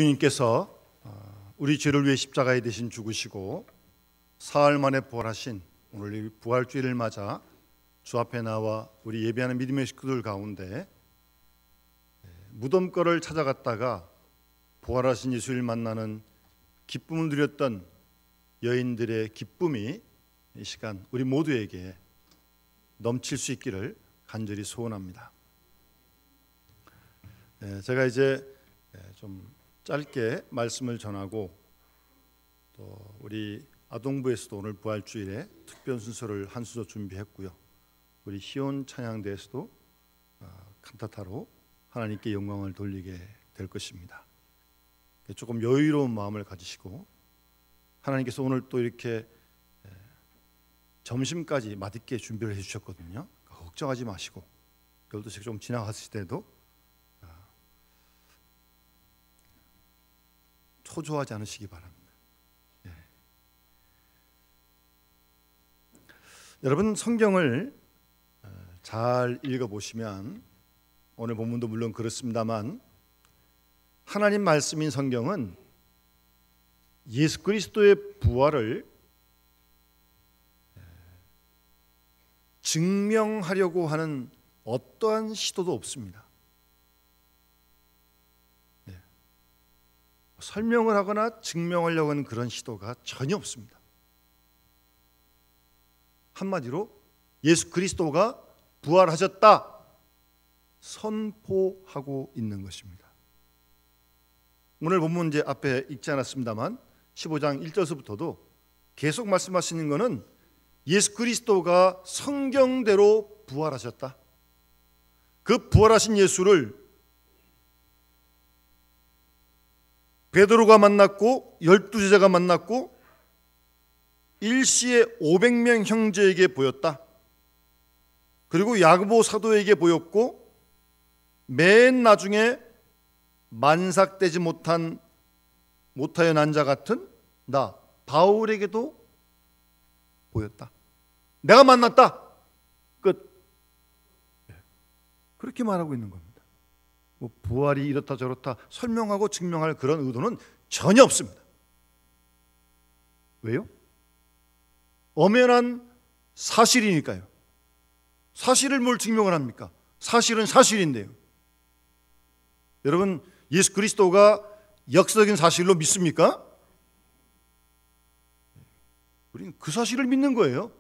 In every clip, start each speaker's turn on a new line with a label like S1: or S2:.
S1: 주님께서 우리 죄를 위해 십자가에 대신 죽으시고 사흘 만에 부활하신 오늘 이 부활주일을 맞아 주 앞에 나와 우리 예배하는 믿음의 식구들 가운데 무덤가를 찾아갔다가 부활하신 예수를 만나는 기쁨을 누렸던 여인들의 기쁨이 이 시간 우리 모두에게 넘칠 수 있기를 간절히 소원합니다. 제가 이제 좀 짧게 말씀을 전하고 또 우리 아동부에서도 오늘 부활주일에 특별 순서를 한 수저 준비했고요. 우리 희온 찬양대에서도 칸타타로 하나님께 영광을 돌리게 될 것입니다. 조금 여유로운 마음을 가지시고 하나님께서 오늘 또 이렇게 점심까지 맛있게 준비를 해주셨거든요. 걱정하지 마시고 12시가 좀 지나갔을 때도 초조하지 않으시기 바랍니다. 여러분 성경을 잘 읽어보시면 오늘 본문도 물론 그렇습니다만 하나님 말씀인 성경은 예수 그리스도의 부활을 증명하려고 하는 어떠한 시도도 없습니다. 설명을 하거나 증명하려고 하는 그런 시도가 전혀 없습니다. 한마디로 예수 그리스도가 부활하셨다 선포하고 있는 것입니다. 오늘 본문 이제 앞에 읽지 않았습니다만 15장 1절서부터도 계속 말씀하시는 것은 예수 그리스도가 성경대로 부활하셨다. 그 부활하신 예수를 베드로가 만났고 12제자가 만났고 일시에 500명 형제에게 보였다. 그리고 야고보 사도에게 보였고 맨 나중에 만삭되지 못하여 난 자 같은 나 바울에게도 보였다. 내가 만났다. 끝. 그렇게 말하고 있는 겁니다. 뭐 부활이 이렇다 저렇다 설명하고 증명할 그런 의도는 전혀 없습니다. 왜요? 엄연한 사실이니까요. 사실을 뭘 증명을 합니까? 사실은 사실인데요. 여러분 예수 그리스도가 역사적인 사실로 믿습니까? 우리는 그 사실을 믿는 거예요.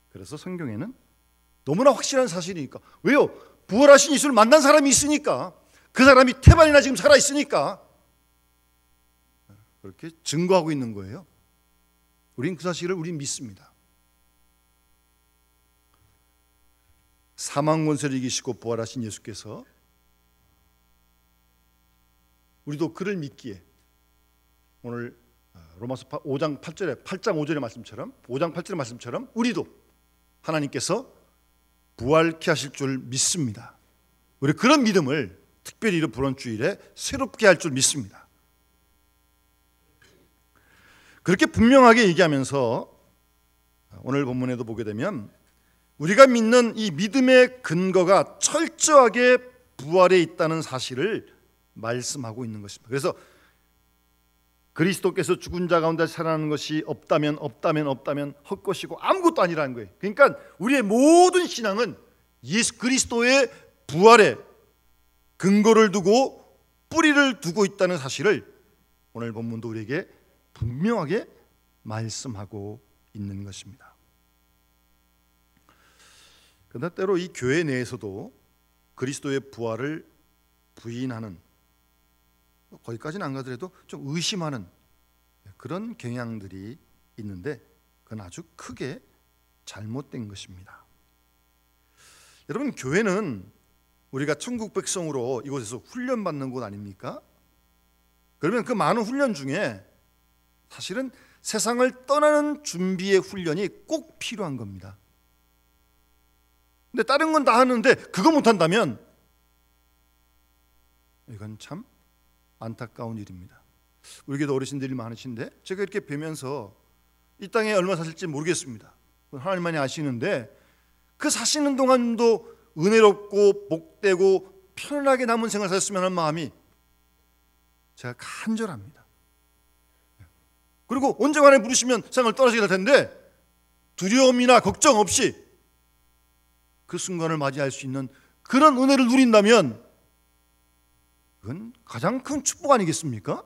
S1: 그래서 성경에는 너무나 확실한 사실이니까. 왜요? 부활하신 예수를 만난 사람이 있으니까. 그 사람이 태반이나 지금 살아있으니까 그렇게 증거하고 있는 거예요. 우린 그 사실을 믿습니다. 사망 권세를 이기시고 부활하신 예수께서 우리도 그를 믿기에 오늘 로마서 5장 5절의 말씀처럼 5장 8절의 말씀처럼 우리도 하나님께서 부활케 하실 줄 믿습니다. 우리 그런 믿음을 특별히 이런 부활주일에 새롭게 할 줄 믿습니다. 그렇게 분명하게 얘기하면서 오늘 본문에도 보게 되면 우리가 믿는 이 믿음의 근거가 철저하게 부활에 있다는 사실을 말씀하고 있는 것입니다. 그래서 그리스도께서 죽은 자 가운데 살아나는 것이 없다면 헛것이고 아무것도 아니라는 거예요. 그러니까 우리의 모든 신앙은 예수 그리스도의 부활에 근거를 두고 뿌리를 두고 있다는 사실을 오늘 본문도 우리에게 분명하게 말씀하고 있는 것입니다. 그러나 때로 이 교회 내에서도 그리스도의 부활을 부인하는, 거기까지는 안 가더라도 좀 의심하는 그런 경향들이 있는데 그건 아주 크게 잘못된 것입니다. 여러분 교회는 우리가 천국 백성으로 이곳에서 훈련받는 곳 아닙니까? 그러면 그 많은 훈련 중에 사실은 세상을 떠나는 준비의 훈련이 꼭 필요한 겁니다. 근데 다른 건 다 하는데 그거 못한다면 이건 참 안타까운 일입니다. 우리 교회도 어르신들이 많으신데 제가 이렇게 뵈면서 이 땅에 얼마 사실지 모르겠습니다. 하나님만이 아시는데 그 사시는 동안도 은혜롭고 복되고 편안하게 남은 생활을 살았으면 하는 마음이 제가 간절합니다. 그리고 언젠가 부르시면 세상을 떠나시게 될 텐데 두려움이나 걱정 없이 그 순간을 맞이할 수 있는 그런 은혜를 누린다면 그건 가장 큰 축복 아니겠습니까?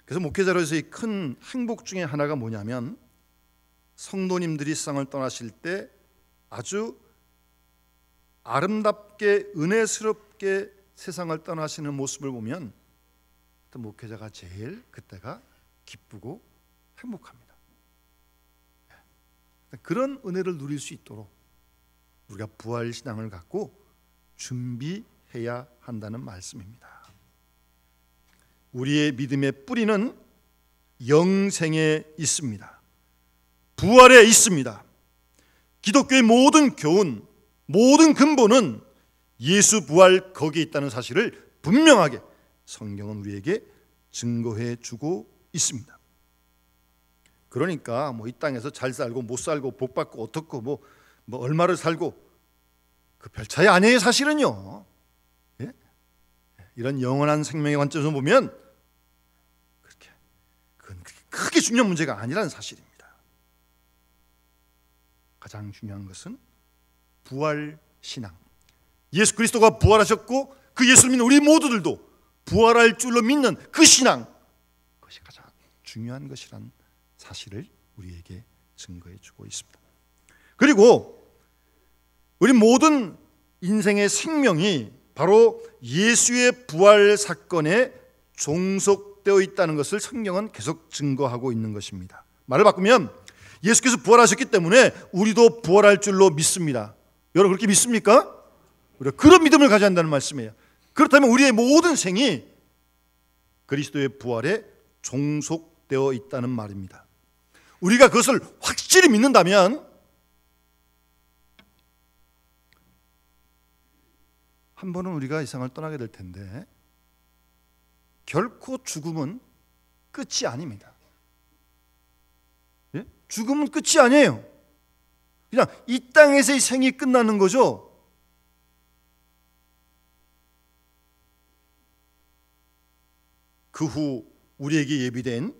S1: 그래서 목회자로서의 큰 행복 중에 하나가 뭐냐면 성도님들이 세상을 떠나실 때 아주 아름답게 은혜스럽게 세상을 떠나시는 모습을 보면 목회자가 제일 그때가 기쁘고 행복합니다. 그런 은혜를 누릴 수 있도록 우리가 부활신앙을 갖고 준비해야 한다는 말씀입니다. 우리의 믿음의 뿌리는 영생에 있습니다. 부활에 있습니다. 기독교의 모든 교훈, 모든 근본은 예수 부활 거기에 있다는 사실을 분명하게 성경은 우리에게 증거해 주고 있습니다. 그러니까 이 땅에서 잘 살고 못 살고 복 받고 어떻고 뭐 얼마를 살고 그 별 차이 아니에요. 사실은요. 예? 이런 영원한 생명의 관점에서 보면 그건 크게 중요한 문제가 아니라는 사실입니다. 가장 중요한 것은 부활 신앙. 예수 그리스도가 부활하셨고 그 예수를 믿는 우리 모두들도 부활할 줄로 믿는 그 신앙, 그것이 가장 중요한 것이란 사실을 우리에게 증거해 주고 있습니다. 그리고 우리 모든 인생의 생명이 바로 예수의 부활 사건에 종속되어 있다는 것을 성경은 계속 증거하고 있는 것입니다. 말을 바꾸면 예수께서 부활하셨기 때문에 우리도 부활할 줄로 믿습니다. 여러분 그렇게 믿습니까? 우리가 그런 믿음을 가져야 한다는 말씀이에요. 그렇다면 우리의 모든 생이 그리스도의 부활에 종속되어 있다는 말입니다. 우리가 그것을 확실히 믿는다면 한 번은 우리가 이 세상을 떠나게 될 텐데 결코 죽음은 끝이 아닙니다. 예? 죽음은 끝이 아니에요. 그냥 이 땅에서의 생이 끝나는 거죠. 그 후 우리에게 예비된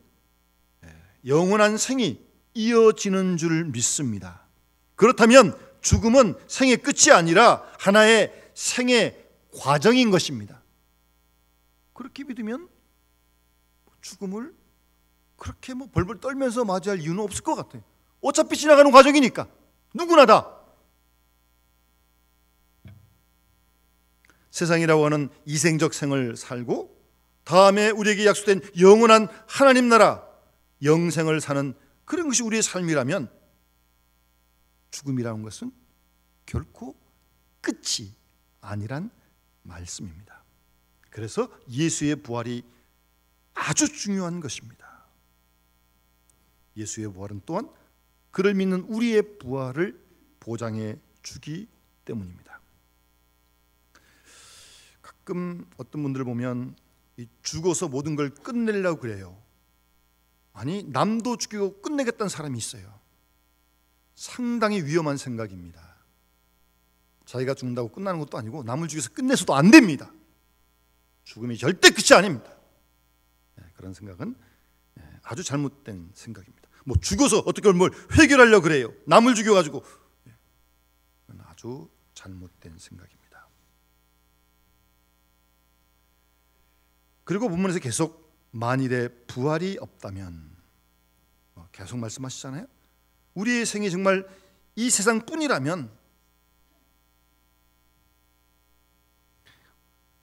S1: 영원한 생이 이어지는 줄 믿습니다. 그렇다면 죽음은 생의 끝이 아니라 하나의 생의 과정인 것입니다. 그렇게 믿으면 죽음을 그렇게 벌벌 떨면서 맞이할 이유는 없을 것 같아요. 어차피 지나가는 과정이니까 누구나 다. 세상이라고 하는 이생적 생을 살고 다음에 우리에게 약속된 영원한 하나님 나라 영생을 사는 그런 것이 우리의 삶이라면 죽음이라는 것은 결코 끝이 아니란 말씀입니다. 그래서 예수의 부활이 아주 중요한 것입니다. 예수의 부활은 또한 그를 믿는 우리의 부활을 보장해 주기 때문입니다. 가끔 어떤 분들을 보면 죽어서 모든 걸 끝내려고 그래요. 아니 남도 죽이고 끝내겠다는 사람이 있어요. 상당히 위험한 생각입니다. 자기가 죽는다고 끝나는 것도 아니고 남을 죽여서 끝내서도 안 됩니다. 죽음이 절대 끝이 아닙니다. 그런 생각은 아주 잘못된 생각입니다. 죽어서 어떻게 뭘 해결하려고 그래요. 남을 죽여가지고 그건 아주 잘못된 생각입니다. 그리고 본문에서 계속 만일에 부활이 없다면 계속 말씀하시잖아요. 우리의 생이 정말 이 세상뿐이라면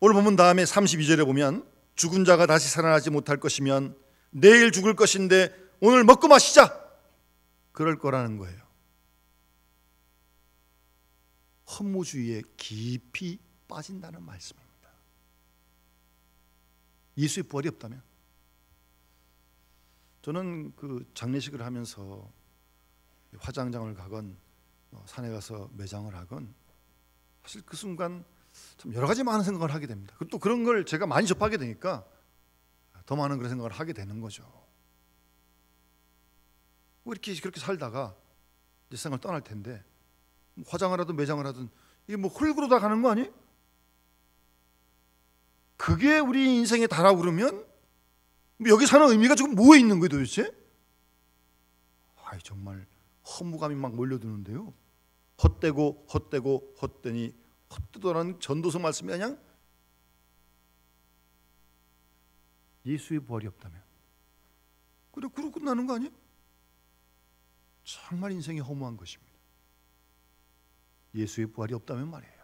S1: 오늘 본문 다음에 32절에 보면 죽은 자가 다시 살아나지 못할 것이면 내일 죽을 것인데 오늘 먹고 마시자 그럴 거라는 거예요. 허무주의에 깊이 빠진다는 말씀입니다. 예수의 부활이 없다면 저는 그 장례식을 하면서 화장장을 가건 산에 가서 매장을 하건 사실 그 순간 참 여러 가지 많은 생각을 하게 됩니다. 그리고 또 그런 걸 제가 많이 접하게 되니까 더 많은 그런 생각을 하게 되는 거죠. 왜 이렇게 그렇게 살다가 이 세상을 떠날 텐데 화장을 하든 매장을 하든 이게 뭐 흙으로 다 가는 거 아니? 그게 우리 인생에 달아오르면 여기 사는 의미가 지금 뭐에 있는 거예요 도대체? 정말 허무감이 막 몰려드는데요. 헛되고 헛되고 헛되니 헛되도라는 전도서 말씀이 그냥 예수의 부활이 없다면 그래 그러고 끝나는 거 아니에요? 정말 인생이 허무한 것입니다. 예수의 부활이 없다면 말이에요.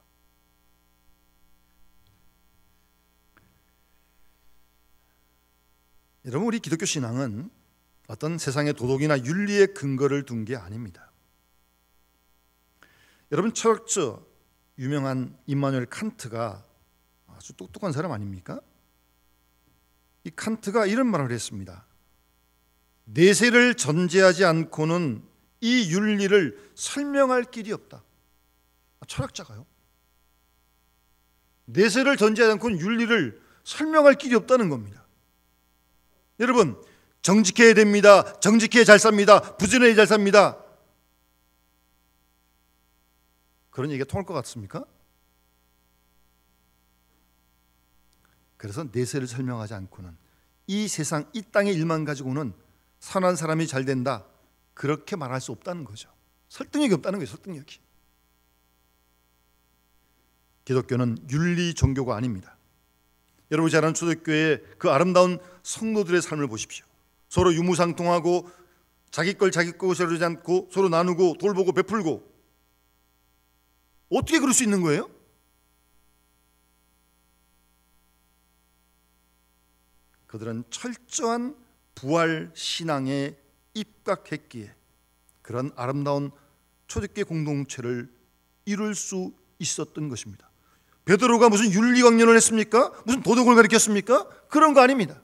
S1: 여러분, 우리 기독교 신앙은 어떤 세상의 도덕이나 윤리의 근거를 둔 게 아닙니다. 여러분, 철학자 유명한 임마누엘 칸트가 아주 똑똑한 사람 아닙니까? 이 칸트가 이런 말을 했습니다. 내세를 전제하지 않고는 이 윤리를 설명할 길이 없다. 철학자가요. 내세를 전제하지 않고는 윤리를 설명할 길이 없다는 겁니다. 여러분, 정직해야 됩니다. 정직해야 잘 삽니다. 부지런해야 잘 삽니다. 그런 얘기가 통할 것 같습니까? 그래서 내세를 설명하지 않고는 이 세상, 이 땅의 일만 가지고는 선한 사람이 잘 된다, 그렇게 말할 수 없다는 거죠. 설득력이 없다는 거예요. 설득력이. 기독교는 윤리 종교가 아닙니다. 여러분이 잘 아는 초대교회의 그 아름다운 성도들의 삶을 보십시오. 서로 유무상통하고 자기 걸 자기 것이라 그러지 않고 서로 나누고 돌보고 베풀고. 어떻게 그럴 수 있는 거예요? 그들은 철저한 부활 신앙에 입각했기에 그런 아름다운 초대교회 공동체를 이룰 수 있었던 것입니다. 베드로가 무슨 윤리강론을 했습니까? 무슨 도덕을 가르쳤습니까? 그런 거 아닙니다.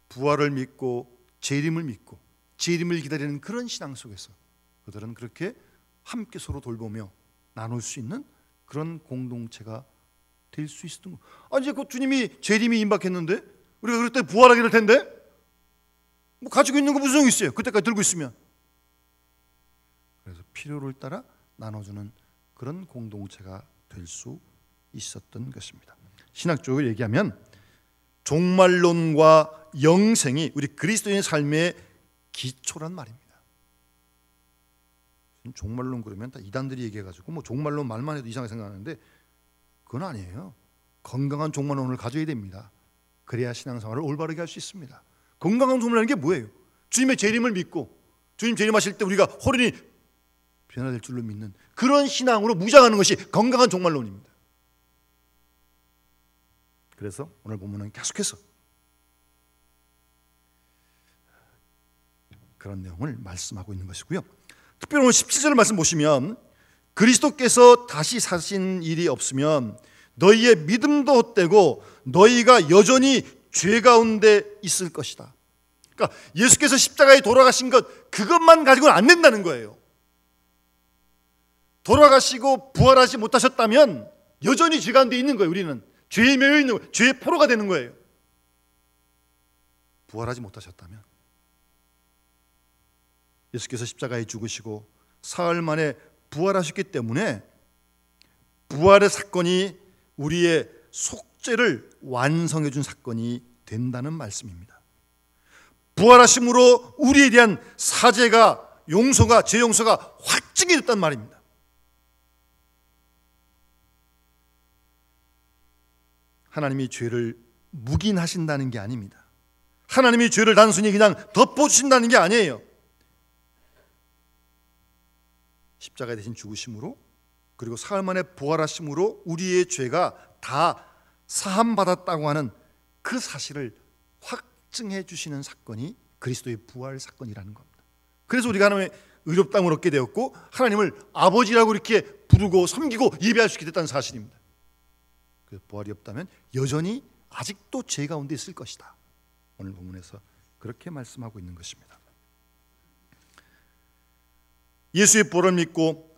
S1: 부활을 믿고 재림을 믿고 재림을 기다리는 그런 신앙 속에서 그들은 그렇게 함께 서로 돌보며 나눌 수 있는 그런 공동체가 될 수 있었던 거. 아니 이제 그 주님이 재림이 임박했는데 우리가 그럴 때 부활하게 될 텐데 뭐 가지고 있는 거 무슨 소용이 있어요? 그때까지 들고 있으면. 그래서 필요를 따라 나눠주는 그런 공동체가 될 수 있었던 것입니다. 신학적으로 얘기하면 종말론과 영생이 우리 그리스도인의 삶의 기초란 말입니다. 종말론 그러면 다 이단들이 얘기해가지고 뭐 종말론 말만 해도 이상하게 생각하는데 그건 아니에요. 건강한 종말론을 가져야 됩니다. 그래야 신앙생활을 올바르게 할 수 있습니다. 건강한 종말이라는 게 뭐예요? 주님의 재림을 믿고 주님 재림하실 때 우리가 호련히 변화될 줄로 믿는 그런 신앙으로 무장하는 것이 건강한 종말론입니다. 그래서 오늘 본문은 계속해서 그런 내용을 말씀하고 있는 것이고요. 특별히 오늘 17절 말씀 보시면 그리스도께서 다시 사신 일이 없으면 너희의 믿음도 헛되고 너희가 여전히 죄 가운데 있을 것이다. 그러니까 예수께서 십자가에 돌아가신 것 그것만 가지고는 안 된다는 거예요. 돌아가시고 부활하지 못하셨다면 여전히 죄 가운데 있는 거예요. 우리는 죄에 매여 있는 거예요. 죄의 포로가 되는 거예요. 부활하지 못하셨다면 예수께서 십자가에 죽으시고 사흘 만에 부활하셨기 때문에 부활의 사건이 우리의 속죄를 완성해 준 사건이 된다는 말씀입니다. 부활하심으로 우리에 대한 사죄가 용서가 죄 용서가 확증이 됐단 말입니다. 하나님이 죄를 묵인하신다는 게 아닙니다. 하나님이 죄를 단순히 그냥 덮어주신다는 게 아니에요. 십자가에 대신 죽으심으로 그리고 사흘 만에 부활하심으로 우리의 죄가 다 사함받았다고 하는 그 사실을 확증해 주시는 사건이 그리스도의 부활 사건이라는 겁니다. 그래서 우리가 하나님의 의롭다함을 얻게 되었고 하나님을 아버지라고 이렇게 부르고 섬기고 예배할 수 있게 됐다는 사실입니다. 그 부활이 없다면 여전히 아직도 죄 가운데 있을 것이다. 오늘 본문에서 그렇게 말씀하고 있는 것입니다. 예수의 부활을 믿고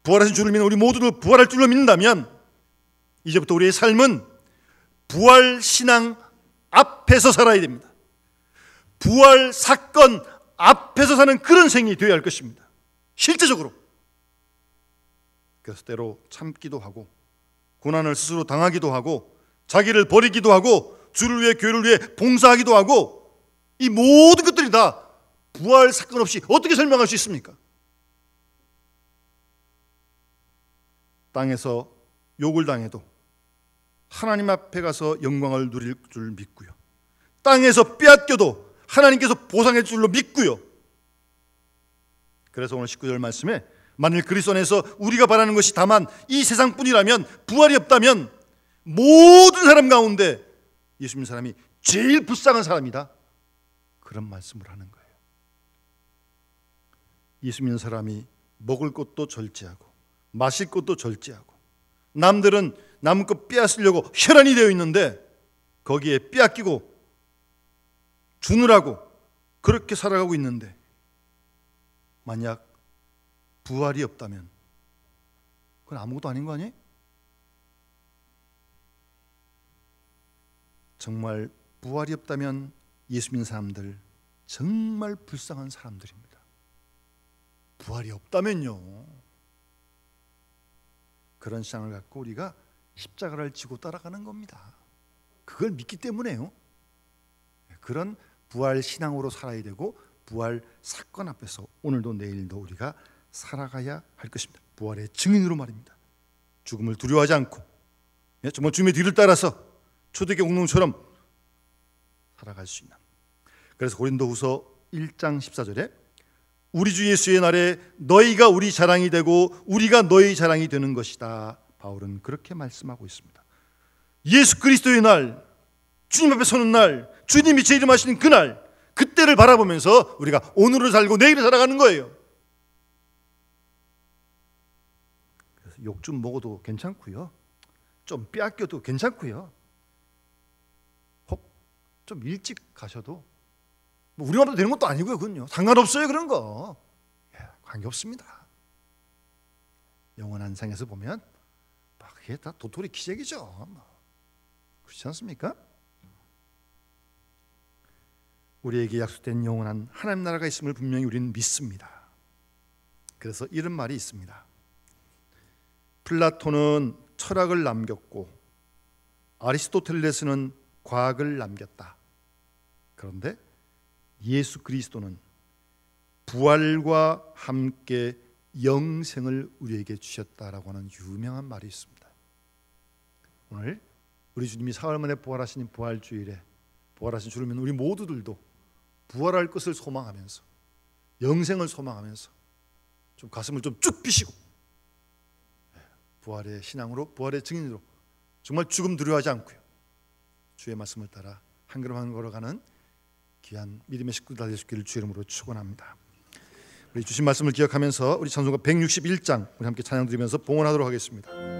S1: 부활하신 주를 믿는 우리 모두도 부활할 줄로 믿는다면 이제부터 우리의 삶은 부활 신앙 앞에서 살아야 됩니다. 부활 사건 앞에서 사는 그런 생이 되어야 할 것입니다. 실제적으로. 그래서 때로 참기도 하고 고난을 스스로 당하기도 하고 자기를 버리기도 하고 주를 위해 교회를 위해 봉사하기도 하고, 이 모든 것들이 다 부활 사건 없이 어떻게 설명할 수 있습니까? 땅에서 욕을 당해도 하나님 앞에 가서 영광을 누릴 줄 믿고요, 땅에서 빼앗겨도 하나님께서 보상해 줄 줄로 믿고요. 그래서 오늘 19절 말씀에 만일 그리스도 안에서 우리가 바라는 것이 다만 이 세상뿐이라면, 부활이 없다면 모든 사람 가운데 예수 믿는 사람이 제일 불쌍한 사람이다, 그런 말씀을 하는 거예요. 예수 믿는 사람이 먹을 것도 절제하고 마실 것도 절제하고, 남들은 남의 것 빼앗으려고 혈안이 되어 있는데 거기에 빼앗기고 주느라고 그렇게 살아가고 있는데, 만약 부활이 없다면 그건 아무것도 아닌 거 아니에요? 정말 부활이 없다면 예수 믿는 사람들 정말 불쌍한 사람들입니다. 부활이 없다면요, 그런 신앙을 갖고 우리가 십자가를 지고 따라가는 겁니다. 그걸 믿기 때문에요. 그런 부활 신앙으로 살아야 되고, 부활 사건 앞에서 오늘도 내일도 우리가 살아가야 할 것입니다. 부활의 증인으로 말입니다. 죽음을 두려워하지 않고 정말 주님의 뒤를 따라서 초대교회 공동처럼 살아갈 수 있는. 그래서 고린도후서 1장 14절에 우리 주 예수의 날에 너희가 우리 자랑이 되고 우리가 너희 자랑이 되는 것이다, 바울은 그렇게 말씀하고 있습니다. 예수 그리스도의 날, 주님 앞에 서는 날, 주님이 재림하시는 그날, 그때를 바라보면서 우리가 오늘을 살고 내일을 살아가는 거예요. 그래서 욕 좀 먹어도 괜찮고요, 좀 빼앗겨도 괜찮고요, 혹 좀 일찍 가셔도 뭐 우리 마음대로 되는 것도 아니고요, 그건요, 상관없어요. 그런 거 관계없습니다. 영원한 상에서 보면 그게 다 도토리 기적이죠. 그렇지 않습니까? 우리에게 약속된 영원한 하나님 나라가 있음을 분명히 우리는 믿습니다. 그래서 이런 말이 있습니다. 플라톤은 철학을 남겼고 아리스토텔레스는 과학을 남겼다. 그런데 예수 그리스도는 부활과 함께 영생을 우리에게 주셨다라고 하는 유명한 말이 있습니다. 오늘 우리 주님이 사흘 만에 부활하신 부활주일에 부활하신 주를 믿는 우리 모두들도 부활할 것을 소망하면서, 영생을 소망하면서 좀 가슴을 좀 쭉 비시고 부활의 신앙으로, 부활의 증인으로 정말 죽음 두려워하지 않고요, 주의 말씀을 따라 한 걸음 한 걸음 걸어가는 귀한 믿음의 식구들 다 되시기를 주의 이름으로 축원합니다. 우리 주신 말씀을 기억하면서 우리 찬송가 161장 우리 함께 찬양 드리면서 봉헌하도록 하겠습니다.